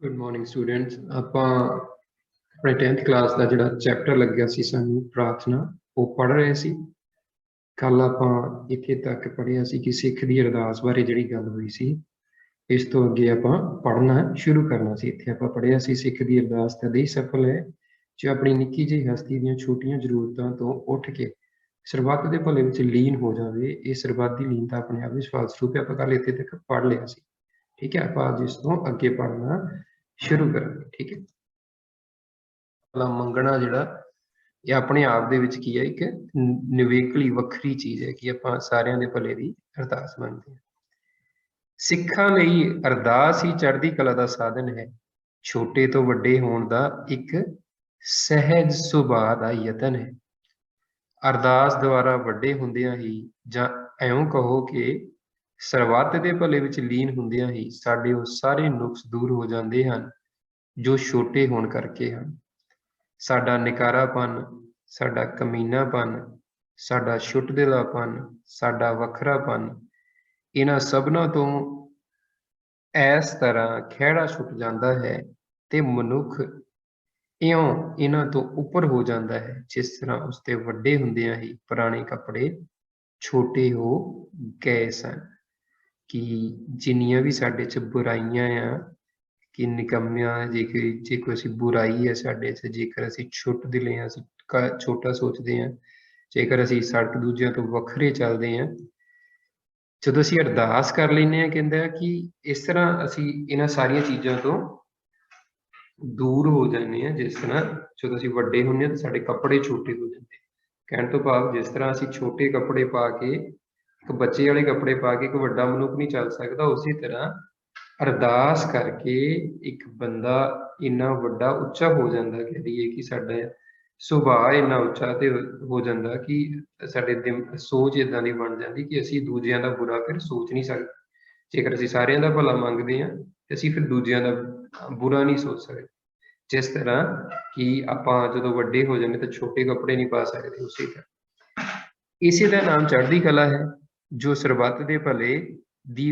Good morning students. ਆਪਾਂ ਆਪਣੇ 10th class ਦਾ ਜਿਹੜਾ ਚੈਪਟਰ ਲੱਗਿਆ ਸੀ ਸਾਨੂੰ ਪ੍ਰਾਰਥਨਾ ਉਹ ਪੜ੍ਹ ਰਹੇ ਸੀ। ਕੱਲ ਆਪਾਂ ਇੱਥੇ ਤੱਕ ਪੜ੍ਹਿਆ ਸੀ ਕਿ ਸਿੱਖ ਦੀ ਅਰਦਾਸ ਬਾਰੇ ਜਿਹੜੀ ਗੱਲ ਹੋਈ ਸੀ। ਇਸ ਤੋਂ ਅੱਗੇ ਆਪਾਂ ਪੜ੍ਹਨਾ ਸ਼ੁਰੂ ਕਰਨਾ ਸੀ। ਇੱਥੇ ਆਪਾਂ ਪੜ੍ਹਿਆ ਸੀ ਸਿੱਖ ਦੀ ਅਰਦਾਸ ਤਦੇ ਹੀ ਸਫਲ ਹੈ ਜੋ ਆਪਣੀ ਨਿੱਕੀ ਜਿਹੀ ਹਸਤੀ ਦੀਆਂ ਛੋਟੀਆਂ ਜ਼ਰੂਰਤਾਂ ਤੋਂ ਉੱਠ ਕੇ ਸਰਬੱਤ ਦੇ ਭਲੇ ਵਿੱਚ ਲੀਨ ਹੋ ਜਾਵੇ। ਇਹ ਸਰਬੱਤ ਦੀ ਲੀਨਤਾ ਆਪਣੇ ਆਪ ਵਿੱਚ ਫਲਸਰੂਪ ਹੈ। ਆਪਾਂ ਕੱਲ ਇੱਥੇ ਤੱਕ ਪੜ੍ਹ ਲਿਆ ਸੀ। ठीक है, आप आज इसको अगे पढ़ना शुरू करेंगे। ठीक है, भला मंगना जिहड़ा ये अपने आप दे विच की है, एक निवेकली वखरी चीज़ है कि आपां सारियां दे भले दी अरदास मंगदे हां। सिक्खां लई अरदास ही चढ़दी कला दा साधन है। छोटे तो वड्डे होण दा एक सहज सुभाਅ दा यतन है। अरदास द्वारा वड्डे हुंदियां ही जां इउं कहो कि ਸਰਬੱਤ ਦੇ ਭਲੇ ਵਿੱਚ ਲੀਨ ਹੁੰਦਿਆਂ ਹੀ ਸਾਡੇ ਉਹ ਸਾਰੇ ਨੁਕਸ ਦੂਰ ਹੋ ਜਾਂਦੇ ਹਨ ਜੋ ਛੋਟੇ ਹੋਣ ਕਰਕੇ ਹਨ। ਸਾਡਾ ਨਿਕਾਰਾਪਨ, ਸਾਡਾ ਕਮੀਨਾਪਨ, ਸਾਡਾ ਛੁੱਟਦਿਲਾਪਨ, ਸਾਡਾ ਵੱਖਰਾਪਨ, ਇਹਨਾਂ ਸਭਨਾਂ ਤੋਂ ਇਸ ਤਰ੍ਹਾਂ ਖਹਿੜਾ ਛੁੱਟ ਜਾਂਦਾ ਹੈ ਤੇ ਮਨੁੱਖ ਇਉਂ ਇਹਨਾਂ ਤੋਂ ਉੱਪਰ ਹੋ ਜਾਂਦਾ ਹੈ ਜਿਸ ਤਰ੍ਹਾਂ ਉਸਦੇ ਵੱਡੇ ਹੁੰਦਿਆਂ ਹੀ ਪੁਰਾਣੇ ਕੱਪੜੇ ਛੋਟੇ ਹੋ ਗਏ ਸਨ। कि जिन्नियां भी साडे च बुराइयां आ कि निकम्मियां जे कोई असीं बुराई है साडे च, जेकर असीं छुट दिले हां, असीं छोटा सोचदे हां, जेकर असीं सड़क दूजियां तो वखरे चलदे हां, जदों असीं अरदास कर लैंदे हां कहंदा कि इस तरह असीं इन्हां सारियां चीज़ां तो दूर हो जाने हां। जिस तरह जदों असीं वड्डे हुंदे हां तां साडे कपड़े छोटे हो जांदे। कहण तो भाव जिस तरह असीं छोटे कपड़े पा के एक बच्चे वाले कपड़े पा के एक वड्डा मनुख नहीं चल सकता, उसी तरह अरदास करके एक बंदा इन्ना वड्डा उच्चा हो जाता, कह दईए कि साडा सुभाਅ इन्ना उच्चा ते हो जाता कि साडे सोच इदां दी बन जाती कि असीं दूजियां दा बुरा फिर सोच नहीं सकते। जेकर असीं सारियां दा भला मंगदे हां ते असीं फिर दूजियां दा बुरा नहीं सोच सकते। जिस तरह कि आपां जदों वड्डे हो जांदे तां छोटे कपड़े नहीं पा सकते, उसी तरह इसी दा नाम चढ़दी कला है जो ਸਰਬੱਤ ਦੇ ਭਲੇ ਦੀ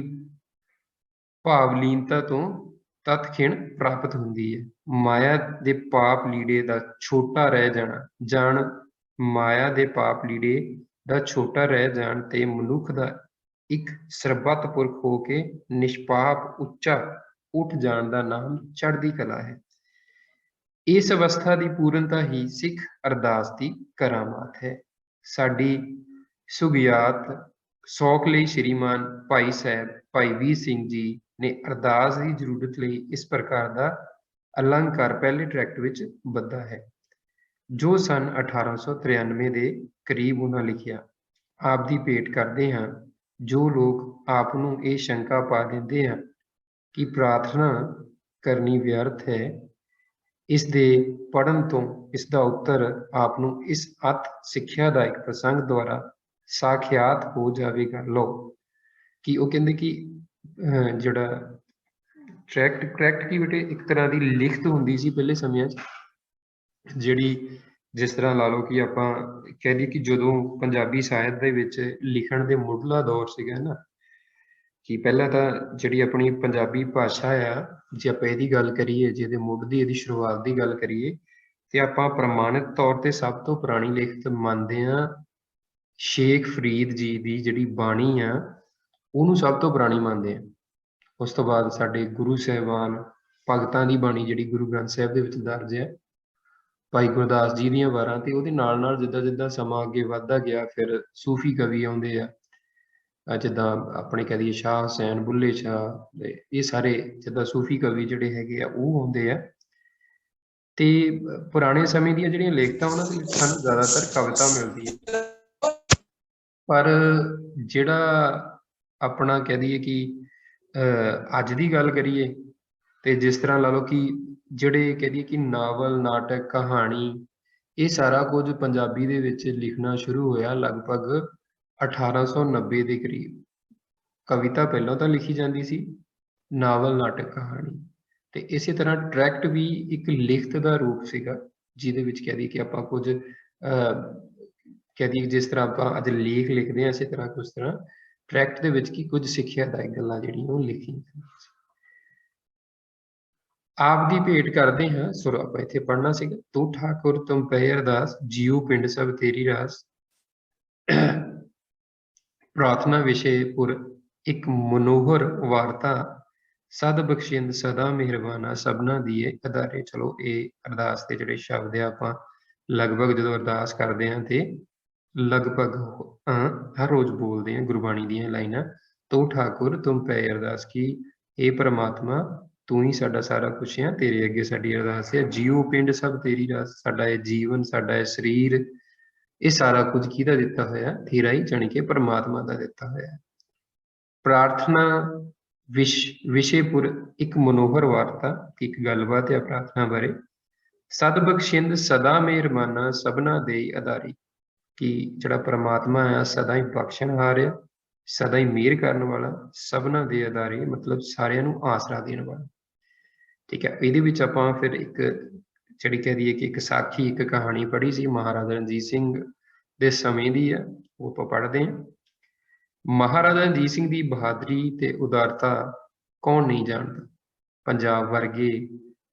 ਭਾਵਲੀਨਤਾ ਤੋਂ ਤਤਖਿਣ ਪ੍ਰਾਪਤ ਹੁੰਦੀ ਹੈ। ਮਾਇਆ ਦੇ ਪਾਪ ਲੀੜੇ ਦਾ ਛੋਟਾ ਰਹਿ ਜਾਣ ਮਾਇਆ ਦੇ ਪਾਪ ਲੀੜੇ ਦਾ ਛੋਟਾ ਰਹਿ ਜਾਣ ਤੇ ਮਨੁੱਖ ਦਾ ਇੱਕ ਸਰਬੱਤ ਪੁਰਖ ਹੋ ਕੇ ਨਿਸ਼ਪਾਪ ਉੱਚਾ ਉੱਠ ਜਾਣ ਦਾ ਨਾਮ ਚੜ੍ਹਦੀ ਕਲਾ ਹੈ। ਇਸ ਅਵਸਥਾ ਦੀ ਪੂਰਨਤਾ ਹੀ ਸਿੱਖ ਅਰਦਾਸ ਦੀ ਕਰਾਮਾਤ ਹੈ। ਸਾਡੀ ਸੁਗਿਆਤ ਸੌਖ ਲਈ ਸ਼੍ਰੀਮਾਨ ਭਾਈ ਸਾਹਿਬ ਭਾਈ ਵੀਰ ਸਿੰਘ ਜੀ ਨੇ ਅਰਦਾਸ ਦੀ ਜ਼ਰੂਰਤ ਲਈ ਇਸ ਪ੍ਰਕਾਰ ਦਾ ਅਲੰਕਾਰ ਪਹਿਲੇ ਟਰੈਕਟ ਵਿੱਚ ਬੱਧਾ ਹੈ ਜੋ ਸਨ 1893 ਦੇ ਕਰੀਬ ਉਹਨਾਂ ਲਿਖਿਆ। ਆਪ ਦੀ ਭੇਟ ਕਰਦੇ ਹਾਂ। ਜੋ ਲੋਕ ਆਪ ਨੂੰ ਇਹ ਸ਼ੰਕਾ ਪਾ ਦਿੰਦੇ ਹਨ ਕਿ ਪ੍ਰਾਰਥਨਾ ਕਰਨੀ ਵਿਅਰਥ ਹੈ, ਇਸ ਦੇ ਪੜ੍ਹਨ ਤੋਂ ਇਸ ਦਾ ਉੱਤਰ ਆਪ ਨੂੰ ਇਸ ਅਤ ਸਿੱਖਿਆ ਦਾ ਇੱਕ ਪ੍ਰਸੰਗ ਦੁਆਰਾ ਸਾਖਿਆਤ ਹੋ ਜਾਵੇਗਾ। ਲੋ ਕਿ ਉਹ ਕਹਿੰਦੇ ਕਿ ਜਿਹੜਾ ਟਰੈਕਟ ਕੀ ਬੇਟੇ ਇੱਕ ਤਰ੍ਹਾਂ ਦੀ ਲਿਖਤ ਹੁੰਦੀ ਸੀ ਪਹਿਲੇ ਸਮਿਆਂ 'ਚ, ਜਿਹੜੀ ਜਿਸ ਤਰ੍ਹਾਂ ਲਾ ਲਓ ਕਿ ਆਪਾਂ ਕਹਿ ਦਈਏ ਕਿ ਜਦੋਂ ਪੰਜਾਬੀ ਸਾਹਿਤ ਦੇ ਵਿੱਚ ਲਿਖਣ ਦੇ ਮੁੱਢਲਾ ਦੌਰ ਸੀਗਾ ਨਾ, ਕਿ ਪਹਿਲਾਂ ਤਾਂ ਜਿਹੜੀ ਆਪਣੀ ਪੰਜਾਬੀ ਭਾਸ਼ਾ ਆ, ਜੇ ਆਪਾਂ ਇਹਦੀ ਗੱਲ ਕਰੀਏ, ਜਿਹਦੇ ਮੁੱਢ ਦੀ ਇਹਦੀ ਸ਼ੁਰੂਆਤ ਦੀ ਗੱਲ ਕਰੀਏ ਤੇ ਆਪਾਂ ਪ੍ਰਮਾਣਿਤ ਤੌਰ ਤੇ ਸਭ ਤੋਂ ਪੁਰਾਣੀ ਲਿਖਤ ਮੰਨਦੇ ਹਾਂ ਸ਼ੇਖ ਫਰੀਦ ਜੀ ਦੀ ਜਿਹੜੀ ਬਾਣੀ ਆ ਉਹਨੂੰ ਸਭ ਤੋਂ ਪੁਰਾਣੀ ਮੰਨਦੇ ਆ। ਉਸ ਤੋਂ ਬਾਅਦ ਸਾਡੇ ਗੁਰੂ ਸਾਹਿਬਾਨ ਭਗਤਾਂ ਦੀ ਬਾਣੀ ਜਿਹੜੀ ਗੁਰੂ ਗ੍ਰੰਥ ਸਾਹਿਬ ਦੇ ਵਿੱਚ ਦਰਜ ਹੈ, ਭਾਈ ਗੁਰਦਾਸ ਜੀ ਦੀਆਂ ਵਾਰਾਂ, ਤੇ ਉਹਦੇ ਨਾਲ ਨਾਲ ਜਿੱਦਾਂ ਜਿੱਦਾਂ ਸਮਾਂ ਅੱਗੇ ਵੱਧਦਾ ਗਿਆ ਫਿਰ ਸੂਫੀ ਕਵੀ ਆਉਂਦੇ ਆ, ਜਿੱਦਾਂ ਆਪਣੇ ਕਹਿ ਦਈਏ ਸ਼ਾਹ ਹੁਸੈਨ, ਬੁੱਲੇ ਸ਼ਾਹ, ਇਹ ਸਾਰੇ ਜਿੱਦਾਂ ਸੂਫੀ ਕਵੀ ਜਿਹੜੇ ਹੈਗੇ ਆ ਉਹ ਆਉਂਦੇ ਆ। ਤੇ ਪੁਰਾਣੇ ਸਮੇਂ ਦੀਆਂ ਜਿਹੜੀਆਂ ਲਿਖਤਾਂ ਉਹਨਾਂ ਦੇ ਵਿੱਚ ਸਾਨੂੰ ਜ਼ਿਆਦਾਤਰ ਕਵਿਤਾ ਮਿਲਦੀ ਹੈ। ਪਰ ਜਿਹੜਾ ਆਪਣਾ ਕਹਿ ਦਈਏ ਕਿ ਅੱਜ ਦੀ ਗੱਲ ਕਰੀਏ ਤੇ ਜਿਸ ਤਰ੍ਹਾਂ ਲਾ ਲਓ ਕਿ ਜਿਹੜੇ ਕਹਿ ਦਈਏ ਕਿ ਨਾਵਲ, ਨਾਟਕ, ਕਹਾਣੀ, ਇਹ ਸਾਰਾ ਕੁਝ ਪੰਜਾਬੀ ਦੇ ਵਿੱਚ ਲਿਖਣਾ ਸ਼ੁਰੂ ਹੋਇਆ ਲਗਭਗ 1890 ਦੇ ਕਰੀਬ। ਕਵਿਤਾ ਪਹਿਲਾਂ ਤਾਂ ਲਿਖੀ ਜਾਂਦੀ ਸੀ, ਨਾਵਲ, ਨਾਟਕ, ਕਹਾਣੀ, ਤੇ ਇਸੇ ਤਰ੍ਹਾਂ ਟਰੈਕਟ ਵੀ ਇੱਕ ਲਿਖਤ ਦਾ ਰੂਪ ਸੀਗਾ ਜਿਹਦੇ ਵਿੱਚ ਕਹਿ ਦਈਏ ਕਿ ਆਪਾਂ ਕੁਝ ਕਹਿ ਦਈਏ ਜਿਸ ਤਰ੍ਹਾਂ ਆਪਾਂ ਅੱਜ ਲੇਖ ਲਿਖਦੇ ਹਾਂ, ਇਸੇ ਤਰ੍ਹਾਂ ਉਸ ਤਰ੍ਹਾਂ ਟਰੈਕਟ ਦੇ ਵਿੱਚ ਕੀ ਕੁਝ ਸਿੱਖਿਆਦਾਇਕ ਗੱਲਾਂ ਜਿਹੜੀਆਂ ਉਹ ਲਿਖੀਆਂ। ਆਪ ਦੀ ਭੇਟ ਕਰਦੇ ਹਾਂ। ਸੁਰ ਆਪਾਂ ਇੱਥੇ ਪੜ੍ਹਨਾ ਸੀਗਾ। ਤੂੰ ਠਾਕੁਰ ਤੁਮ ਪਏ ਅਰਦਾਸ, ਜੀਉ ਪਿੰਡ ਸਭ ਤੇਰੀ ਰਾਸ। ਪ੍ਰਾਰਥਨਾ ਵਿਸ਼ੇ ਪੁਰ ਇੱਕ ਮਨੋਹਰ ਵਾਰਤਾ, ਸਦ ਬਖਸ਼ਿੰਦ ਸਦਾ ਮਿਹਰਬਾਨਾ, ਸਭਨਾ ਦੀਏ ਅਦਾਰੇ। ਚਲੋ ਇਹ ਅਰਦਾਸ ਦੇ ਜਿਹੜੇ ਸ਼ਬਦ ਆ ਆਪਾਂ ਲਗਭਗ ਜਦੋਂ ਅਰਦਾਸ ਕਰਦੇ ਹਾਂ ਤੇ ਲਗਭਗ ਹਰ ਰੋਜ਼ ਬੋਲਦੇ ਹਾਂ ਗੁਰਬਾਣੀ ਦੀਆਂ ਲਾਈਨਾਂ। ਤੂੰ ਠਾਕੁਰ ਤੁਮ ਪੈ ਅਰਦਾਸ, ਕੀ ਇਹ ਪਰਮਾਤਮਾ ਤੂੰ ਹੀ ਸਾਡਾ ਸਾਰਾ ਕੁਛ ਆ, ਤੇਰੇ ਅੱਗੇ ਸਾਡੀ ਅਰਦਾਸ ਹੈ। ਜੀਉ ਪਿੰਡ ਸਭ ਤੇਰੀ ਰਾਸ, ਸਾਡਾ ਇਹ ਜੀਵਨ, ਸਾਡਾ ਇਹ ਸਰੀਰ, ਇਹ ਸਾਰਾ ਕੁਝ ਕਿਹਦਾ ਦਿੱਤਾ ਹੋਇਆ? ਤੇਰਾ ਹੀ, ਜਾਣੀ ਕਿ ਪਰਮਾਤਮਾ ਦਾ ਦਿੱਤਾ ਹੋਇਆ। ਪ੍ਰਾਰਥਨਾ ਵਿਸ਼ੇਪੁਰ ਇੱਕ ਮਨੋਹਰ ਵਾਰਤਾ, ਇੱਕ ਗੱਲਬਾਤ ਹੈ ਪ੍ਰਾਰਥਨਾ ਬਾਰੇ। ਸਦ ਬਖਸ਼ਿੰਦ ਸਦਾ ਮਿਹਰਬਾਨਾ, ਸਭਨਾ ਦੇ ਆਧਾਰੀ, ਕਿ ਜਿਹੜਾ ਪਰਮਾਤਮਾ ਆ ਸਦਾ ਹੀ ਬਖਸ਼ਣਹਾਰ ਆ, ਸਦਾ ਹੀ ਮਿਹਰ ਕਰਨ ਵਾਲਾ, ਸਭਨਾ ਦੇ ਆਧਾਰੀ ਮਤਲਬ ਸਾਰਿਆਂ ਨੂੰ ਆਸਰਾ ਦੇਣ ਵਾਲਾ। ਠੀਕ ਹੈ, ਇਹਦੇ ਵਿੱਚ ਆਪਾਂ ਫਿਰ ਇੱਕ ਜਿਹੜੀ ਕਹਿ ਦਈਏ ਕਿ ਇੱਕ ਸਾਖੀ, ਇੱਕ ਕਹਾਣੀ ਪੜ੍ਹੀ ਸੀ ਮਹਾਰਾਜਾ ਰਣਜੀਤ ਸਿੰਘ ਦੇ ਸਮੇਂ ਦੀ ਆ, ਉਹ ਆਪਾਂ ਪੜ੍ਹਦੇ ਹਾਂ। ਮਹਾਰਾਜਾ ਰਣਜੀਤ ਸਿੰਘ ਦੀ ਬਹਾਦਰੀ ਤੇ ਉਦਾਰਤਾ ਕੌਣ ਨਹੀਂ ਜਾਣਦਾ। ਪੰਜਾਬ ਵਰਗੇ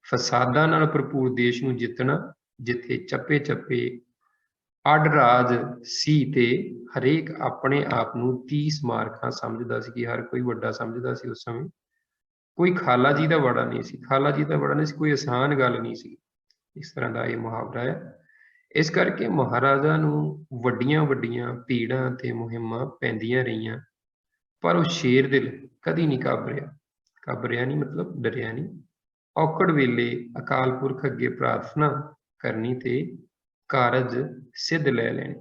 ਫਸਾਦਾਂ ਨਾਲ ਭਰਪੂਰ ਦੇਸ਼ ਨੂੰ ਜਿੱਤਣਾ, ਜਿੱਥੇ ਚੱਪੇ ਚੱਪੇ ਅੱਡ ਰਾਜ ਸੀ ਤੇ ਹਰੇਕ ਆਪਣੇ ਆਪ ਨੂੰ 30 ਸਮਾਰਕਾਂ ਸਮਝਦਾ ਸੀ, ਕਿ ਹਰ ਕੋਈ ਵੱਡਾ ਸਮਝਦਾ ਸੀ ਉਸ ਸਮੇਂ। ਕੋਈ ਖਾਲਾ ਜੀ ਦਾ ਵੜਾ ਨਹੀਂ ਸੀ, ਖਾਲਾ ਜੀ ਦਾ ਵੜਾ ਨਹੀਂ ਸੀ, ਕੋਈ ਆਸਾਨ ਗੱਲ ਨਹੀਂ ਸੀ। ਇਸ ਤਰ੍ਹਾਂ ਦਾ ਇਹ ਮੁਹਾਵਰਾ ਹੈ। ਇਸ ਕਰਕੇ ਮਹਾਰਾਜਾ ਨੂੰ ਵੱਡੀਆਂ ਵੱਡੀਆਂ ਭੀੜਾਂ ਤੇ ਮੁਹਿੰਮਾਂ ਪੈਂਦੀਆਂ ਰਹੀਆਂ, ਪਰ ਉਹ ਸ਼ੇਰ ਦਿਲ ਕਦੀ ਨਹੀਂ ਘਾਬਰਿਆ। ਘਾਬਰਿਆ ਨਹੀਂ ਮਤਲਬ ਡਰਿਆ ਨਹੀਂ। ਔਕੜ ਵੇਲੇ ਅਕਾਲ ਪੁਰਖ ਅੱਗੇ ਪ੍ਰਾਰਥਨਾ ਕਰਨੀ ਤੇ ਕਾਰਜ ਸਿੱਧ ਲੈ ਲੈਣੇ।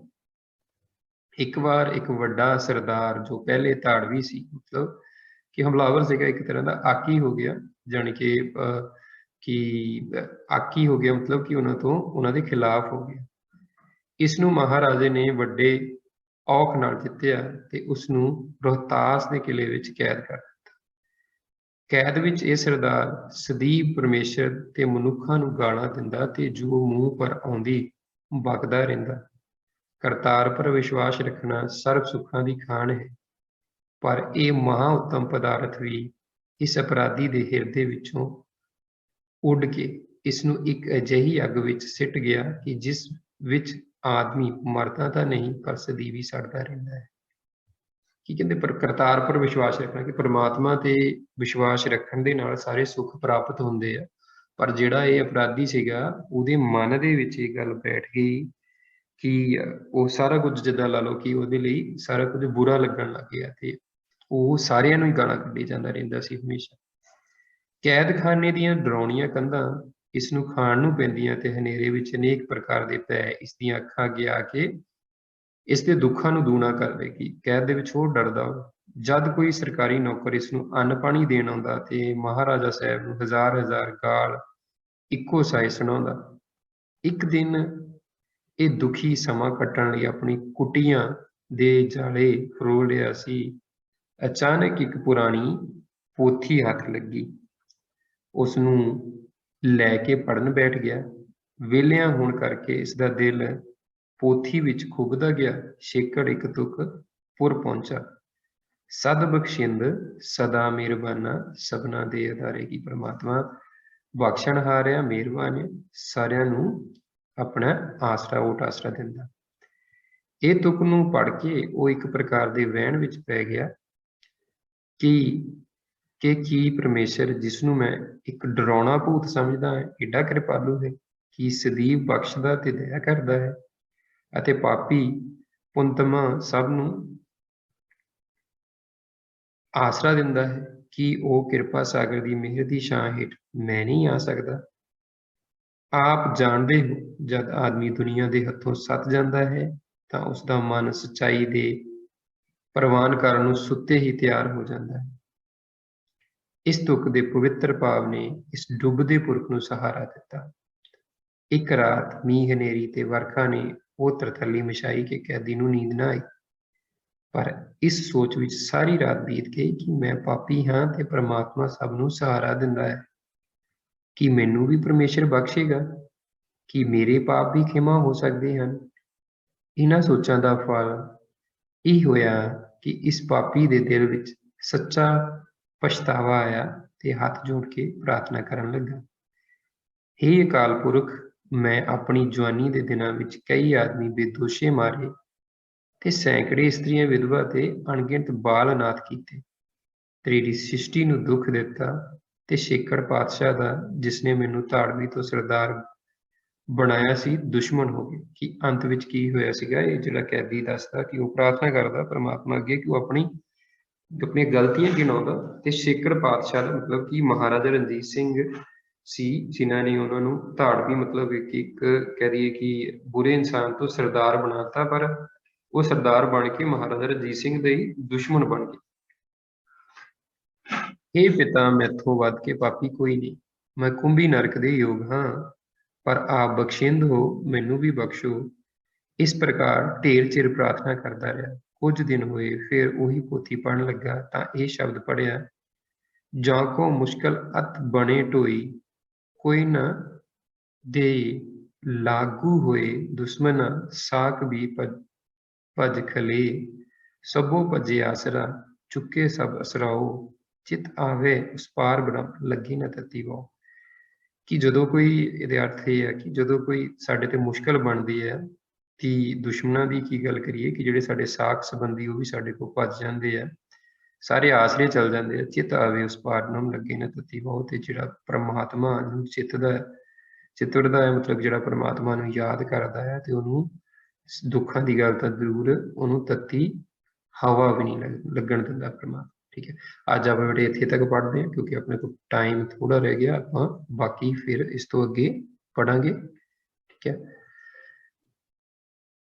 ਇੱਕ ਵਾਰ ਇੱਕ ਵੱਡਾ ਸਰਦਾਰ ਜੋ ਪਹਿਲੇ ਤਾੜਵੀ ਸੀ, ਮਤਲਬ ਕਿ ਹਮਲਾਵਰ ਸੀਗਾ, ਇੱਕ ਤਰ੍ਹਾਂ ਦਾ ਆਕੀ ਹੋ ਗਿਆ, ਜਾਣੀ ਕਿ ਆਕੀ ਹੋ ਗਿਆ ਮਤਲਬ ਕਿ ਉਹਨਾਂ ਦੇ ਖਿਲਾਫ ਹੋ ਗਿਆ। ਇਸ ਨੂੰ ਮਹਾਰਾਜੇ ਨੇ ਵੱਡੇ ਔਖ ਨਾਲ ਜਿੱਤਿਆ ਤੇ ਉਸ ਨੂੰ ਰੋਹਤਾਸ ਦੇ ਕਿਲੇ ਵਿੱਚ ਕੈਦ ਕਰ ਦਿੱਤਾ। ਕੈਦ ਵਿੱਚ ਇਹ ਸਰਦਾਰ ਸਦੀਵ ਪਰਮੇਸ਼ਰ ਤੇ ਮਨੁੱਖਾਂ ਨੂੰ ਗਾਲਾਂ ਦਿੰਦਾ ਤੇ ਜੋ ਮੂੰਹ ਪਰ ਆਉਂਦੀ ਬਕਦਾ ਰਹਿੰਦਾ। ਕਰਤਾਰ ਪਰ ਵਿਸ਼ਵਾਸ ਰੱਖਣਾ ਸਰਬ ਸੁੱਖਾਂ ਦੀ ਖਾਣ ਹੈ, ਪਰ ਇਹ ਮਹਾਂ ਉੱਤਮ ਪਦਾਰਥ ਵੀ ਇਸ ਅਪਰਾਧੀ ਦੇ ਹਿਰਦੇ ਵਿੱਚੋਂ ਉੱਡ ਕੇ ਇਸ ਨੂੰ ਇੱਕ ਅਜਿਹੀ ਅੱਗ ਵਿੱਚ ਸਿੱਟ ਗਿਆ ਕਿ ਜਿਸ ਵਿੱਚ ਆਦਮੀ ਮਰਦਾ ਤਾਂ ਨਹੀਂ, ਪਰ ਸਦੀਵੀ ਸੜਦਾ ਰਹਿੰਦਾ ਹੈ। ਕੀ ਕਹਿੰਦੇ? ਪਰ ਕਰਤਾਰ ਪਰ ਵਿਸ਼ਵਾਸ ਰੱਖਣਾ, ਕਿ ਪਰਮਾਤਮਾ ਤੇ ਵਿਸ਼ਵਾਸ ਰੱਖਣ ਦੇ ਨਾਲ ਸਾਰੇ ਸੁੱਖ ਪ੍ਰਾਪਤ ਹੁੰਦੇ ਆ। ਪਰ ਜਿਹੜਾ ਇਹ ਅਪਰਾਧੀ ਸੀਗਾ, ਉਹਦੇ ਮਨ ਦੇ ਵਿੱਚ ਇਹ ਗੱਲ ਬੈਠ ਗਈ ਕਿ ਉਹ ਸਾਰਾ ਕੁਝ, ਜਿੱਦਾਂ ਲਾ ਲਓ ਕਿ ਉਹਦੇ ਲਈ ਸਾਰਾ ਕੁਝ ਬੁਰਾ ਲੱਗਣ ਲੱਗ ਗਿਆ ਤੇ ਉਹ ਸਾਰਿਆਂ ਨੂੰ ਹੀ ਗਾਲਾਂ ਕੱਢੀ ਜਾਂਦਾ ਰਹਿੰਦਾ ਸੀ ਹਮੇਸ਼ਾ। ਕੈਦਖਾਨੇ ਦੀਆਂ ਡਰਾਉਣੀਆਂ ਕੰਧਾਂ ਇਸ ਨੂੰ ਖਾਣ ਨੂੰ ਪੈਂਦੀਆਂ ਤੇ ਹਨੇਰੇ ਵਿੱਚ ਅਨੇਕ ਪ੍ਰਕਾਰ ਦੇ ਭੈ ਇਸ ਦੀਆਂ ਅੱਖਾਂ ਅੱਗੇ ਆ ਕੇ ਇਸ ਦੇ ਦੁੱਖਾਂ ਨੂੰ ਦੂਣਾ ਕਰ ਦੇਗੀ। ਕੈਦ ਦੇ ਵਿੱਚ ਉਹ ਡਰਦਾ, ਜਦ ਕੋਈ ਸਰਕਾਰੀ ਨੌਕਰ ਇਸ ਨੂੰ ਅੰਨ ਪਾਣੀ ਦੇਣ ਆਉਂਦਾ ਤੇ ਮਹਾਰਾਜਾ ਸਾਹਿਬ ਨੂੰ ਹਜ਼ਾਰ ਹਜ਼ਾਰ ਗਾਲ ਇੱਕੋ ਸਾਏ ਸੁਣਾਉਂਦਾ। ਇੱਕ ਦਿਨ ਇਹ ਦੁਖੀ ਸਮਾਂ ਕੱਟਣ ਲਈ ਆਪਣੀ ਕੁਟੀਆਂ ਦੇ ਜਾਲੇ ਫਰੋਲ ਰਿਹਾ ਸੀ। ਅਚਾਨਕ ਇੱਕ ਪੁਰਾਣੀ ਪੋਥੀ ਹੱਥ ਲੱਗੀ, ਉਸ ਨੂੰ ਲੈ ਕੇ ਪੜ੍ਹਨ ਬੈਠ ਗਿਆ। ਵਿਹਲਿਆਂ ਹੋਣ ਕਰਕੇ ਇਸ ਦਾ ਦਿਲ ਪੋਥੀ ਵਿੱਚ ਖੁੱਭਦਾ ਗਿਆ। ਛੇਕੜ ਇੱਕ ਤੁਕ ਪੁਰ ਪਹੁੰਚਾ, ਸਦ ਬਖਸ਼ਿੰਦ ਸਦਾ ਮਿਹਰਬਾਨਾ, ਸਭਨਾ ਦੇ ਆਧਾਰੇ। ਕੀ ਪਰਮਾਤਮਾ ਬਖਸ਼ਣਹਾਰ ਆ, ਮਿਹਰਬਾਨ ਹੈ, ਸਾਰਿਆਂ ਨੂੰ ਆਪਣਾ ਆਸਰਾ, ਓਟ ਆਸਰਾ ਦਿੰਦਾ। ਇਹ ਤੁਕ ਨੂੰ ਪੜ੍ਹ ਕੇ ਉਹ ਇੱਕ ਪ੍ਰਕਾਰ ਦੇ ਵਹਿਣ ਵਿੱਚ ਪੈ ਗਿਆ ਕਿ ਕੀ ਪਰਮੇਸ਼ਰ, ਜਿਸ ਨੂੰ ਮੈਂ ਇੱਕ ਡਰਾਉਣਾ ਭੂਤ ਸਮਝਦਾ ਹੈ, ਏਡਾ ਕਿਰਪਾਲੂ ਹੈ ਕਿ ਸਦੀਵ ਬਖਸ਼ਦਾ ਤੇ ਦਇਆ ਕਰਦਾ ਹੈ ਅਤੇ ਪਾਪੀ ਪੁੰਤਮਾ ਸਭ ਨੂੰ ਆਸਰਾ ਦਿੰਦਾ ਹੈ। ਕਿ ਉਹ ਕਿਰਪਾ ਸਾਗਰ ਦੀ ਮਿਹਰ ਦੀ ਛਾਂ ਹੇਠ ਮੈਂ ਨਹੀਂ ਆ ਸਕਦਾ? ਆਪ ਜਾਣਦੇ ਹੋ, ਜਦ ਆਦਮੀ ਦੁਨੀਆ ਦੇ ਹੱਥੋਂ ਸੱਤ ਜਾਂਦਾ ਹੈ ਤਾਂ ਉਸਦਾ ਮਨ ਸੱਚਾਈ ਦੇ ਪ੍ਰਵਾਨ ਕਰਨ ਨੂੰ ਸੁੱਤੇ ਹੀ ਤਿਆਰ ਹੋ ਜਾਂਦਾ ਹੈ। ਇਸ ਤੁਕ ਦੇ ਪਵਿੱਤਰ ਭਾਵ ਨੇ ਇਸ ਡੁੱਬਦੇ ਪੁਰਖ ਨੂੰ ਸਹਾਰਾ ਦਿੱਤਾ। ਇੱਕ ਰਾਤ ਮੀਂਹ ਹਨੇਰੀ ਤੇ ਵਰਖਾ ਨੇ ਉਹ ਤਰਥੱਲੀ ਮਛਾਈ ਕਿ ਕੈਦੀ ਨੂੰ ਨੀਂਦ ਨਾ ਆਈ, ਪਰ ਇਸ ਸੋਚ ਵਿੱਚ ਸਾਰੀ ਰਾਤ ਬੀਤ ਗਈ ਕਿ ਮੈਂ ਪਾਪੀ ਹਾਂ ਤੇ ਪਰਮਾਤਮਾ ਸਭ ਨੂੰ ਸਹਾਰਾ ਦਿੰਦਾ ਹੈ। ਕੀ ਮੈਨੂੰ ਵੀ ਪਰਮੇਸ਼ਰ ਬਖਸ਼ੇਗਾ? ਕੀ ਮੇਰੇ ਪਾਪ ਵੀ ਖਿਮਾ ਹੋ ਸਕਦੇ ਹਨ? ਇਹਨਾਂ ਸੋਚਾਂ ਦਾ ਫਲ ਇਹ ਹੋਇਆ ਕਿ ਇਸ ਪਾਪੀ ਦੇ ਦਿਲ ਵਿੱਚ ਸੱਚਾ ਪਛਤਾਵਾ ਆਇਆ ਤੇ ਹੱਥ ਜੋੜ ਕੇ ਪ੍ਰਾਰਥਨਾ ਕਰਨ ਲੱਗਾ। हे अकाल पुरख, मैं अपनी जवानी ਦੇ ਦਿਨਾਂ ਵਿੱਚ ਕਈ ਆਦਮੀ ਬੇਦੋਸ਼ੇ ਮਾਰੇ ਤੇ ਸੈਂਕੜੇ ਇਸਤਰੀਆਂ ਵਿਧਵਾ ਤੇ ਅਣਗਿਣਤ ਬਾਲ ਅਨਾਥ ਕੀਤੇ। ਤੇਰੀ ਸ੍ਰਿਸ਼ਟੀ ਨੂੰ ਦੁੱਖ ਦਿੱਤਾ ਤੇ ਸ਼ੇਕੜ ਪਾਤਸ਼ਾਹ ਦਾ ਜਿਸਨੇ ਮੈਨੂੰ ਧਾੜਵੀ ਤੋਂ ਸਰਦਾਰ ਬਣਾਇਆ ਸੀ ਦੁਸ਼ਮਣ ਹੋ ਗਏ। ਕਿ ਅੰਤ ਵਿੱਚ ਕੀ ਹੋਇਆ ਸੀਗਾ, ਇਹ ਜਿਹੜਾ ਕੈਦੀ ਦੱਸਦਾ ਕਿ ਉਹ ਪ੍ਰਾਰਥਨਾ ਕਰਦਾ ਪ੍ਰਮਾਤਮਾ ਅੱਗੇ ਕਿ ਉਹ ਆਪਣੀਆਂ ਗਲਤੀਆਂ ਗਿਣਾਉਂਦਾ ਤੇ ਸ਼ੇਕੜ ਪਾਤਸ਼ਾਹ ਦਾ ਮਤਲਬ ਕਿ ਮਹਾਰਾਜਾ ਰਣਜੀਤ ਸਿੰਘ ਸੀ ਜਿਨ੍ਹਾਂ ਨੇ ਉਹਨਾਂ ਨੂੰ ਧਾੜਵੀ ਮਤਲਬ ਇੱਕ ਕਹਿ ਦਈਏ ਕਿ ਬੁਰੇ ਇਨਸਾਨ ਤੋਂ ਸਰਦਾਰ ਬਣਾਤਾ, ਪਰ ਉਹ ਸਰਦਾਰ ਬਣ ਕੇ ਮਹਾਰਾਜਾ ਰਣਜੀਤ ਸਿੰਘ ਦੇ ਹੀ ਦੁਸ਼ਮਣ ਬਣ ਗਏ। हे ਪਿਤਾ, ਮੈਥੋਂ ਵੱਧ ਕੇ ਪਾਪੀ ਕੋਈ ਨਹੀਂ, ਮੈਂ ਕੁੰਭੀ ਨਰਕ ਦੇ ਯੋਗ ਹਾਂ, ਪਰ ਆਪ ਬਖਸ਼ਿੰਦ ਹੋ, ਮੈਨੂੰ ਵੀ ਬਖਸ਼ੋ। ਇਸ ਪ੍ਰਕਾਰ ਢੇਰ ਚਿਰ ਪ੍ਰਾਰਥਨਾ ਕਰਦਾ ਰਿਹਾ। ਕੁਝ ਦਿਨ ਹੋਏ, ਫਿਰ ਉਹੀ ਪੋਥੀ ਪੜ੍ਹਨ ਲੱਗਾ ਤਾਂ ਇਹ ਸ਼ਬਦ ਪੜ੍ਹਿਆ, ਜਾਂ ਕੋ ਮੁਸ਼ਕਲ ਅਤ ਬਣੇ ਢੋਈ, ਕੋਈ ਨਾ ਦੇ ਲਾਗੂ ਹੋਏ ਦੁਸ਼ਮਨ, ਸਾਕ ਵੀ ਭਜ ਖਲੇ, ਸਭੋ ਭਜੇ ਆਸਰਾ, ਚੁੱਕੇ ਸਭ ਅਸਰਾਓ, ਚਿਤ ਆਵੇ ਉਸ ਪਾਰ ਬ੍ਰਹਮ, ਲੱਗੀ ਨਾ ਤਤੀ ਵਾਓ। ਕਿ ਜਦੋਂ ਕੋਈ, ਇਹਦੇ ਅਰਥ ਇਹ ਹੈ ਕਿ ਜਦੋਂ ਕੋਈ ਸਾਡੇ ਤੇ ਮੁਸ਼ਕਲ ਬਣਦੀ ਹੈ ਕਿ ਦੁਸ਼ਮਣਾਂ ਦੀ ਕੀ ਗੱਲ ਕਰੀਏ ਕਿ ਜਿਹੜੇ ਸਾਡੇ ਸਾਕ ਸੰਬੰਧੀ ਉਹ ਵੀ ਸਾਡੇ ਕੋਲ ਭੱਜ ਜਾਂਦੇ ਆ, ਸਾਰੇ ਆਸਰੇ ਚੱਲ ਜਾਂਦੇ ਆ, ਚਿਤ ਆਵੇ ਉਸ ਪਾਰ ਬ੍ਰਹਮ, ਲੱਗੇ ਨਾ ਤਤੀ ਵਾਓ। ਤੇ ਜਿਹੜਾ ਪਰਮਾਤਮਾ ਨੂੰ ਚਿਤਵੜਦਾ ਹੈ ਮਤਲਬ ਜਿਹੜਾ ਪਰਮਾਤਮਾ ਨੂੰ ਯਾਦ ਕਰਦਾ ਹੈ ਤੇ ਉਹਨੂੰ ਦੁੱਖਾਂ ਦੀ ਗੱਲ ਤਾਂ ਜ਼ਰੂਰ ਉਹਨੂੰ ਤੱਤੀ ਹਵਾ ਵੀ ਨਹੀਂ ਲੱਗਣ ਦਿੰਦਾ ਪਰਮਾਤਮਾ। ਠੀਕ ਹੈ, ਅੱਜ ਆਪਾਂ ਬੇਟੇ ਇੱਥੇ ਤੱਕ ਪੜ੍ਹਦੇ ਹਾਂ ਕਿਉਂਕਿ ਆਪਣੇ ਕੋਲ ਟਾਈਮ ਥੋੜਾ ਰਹਿ ਗਿਆ, ਆਪਾਂ ਬਾਕੀ ਫਿਰ ਇਸ ਤੋਂ ਅੱਗੇ ਪੜਾਂਗੇ। ਠੀਕ ਹੈ।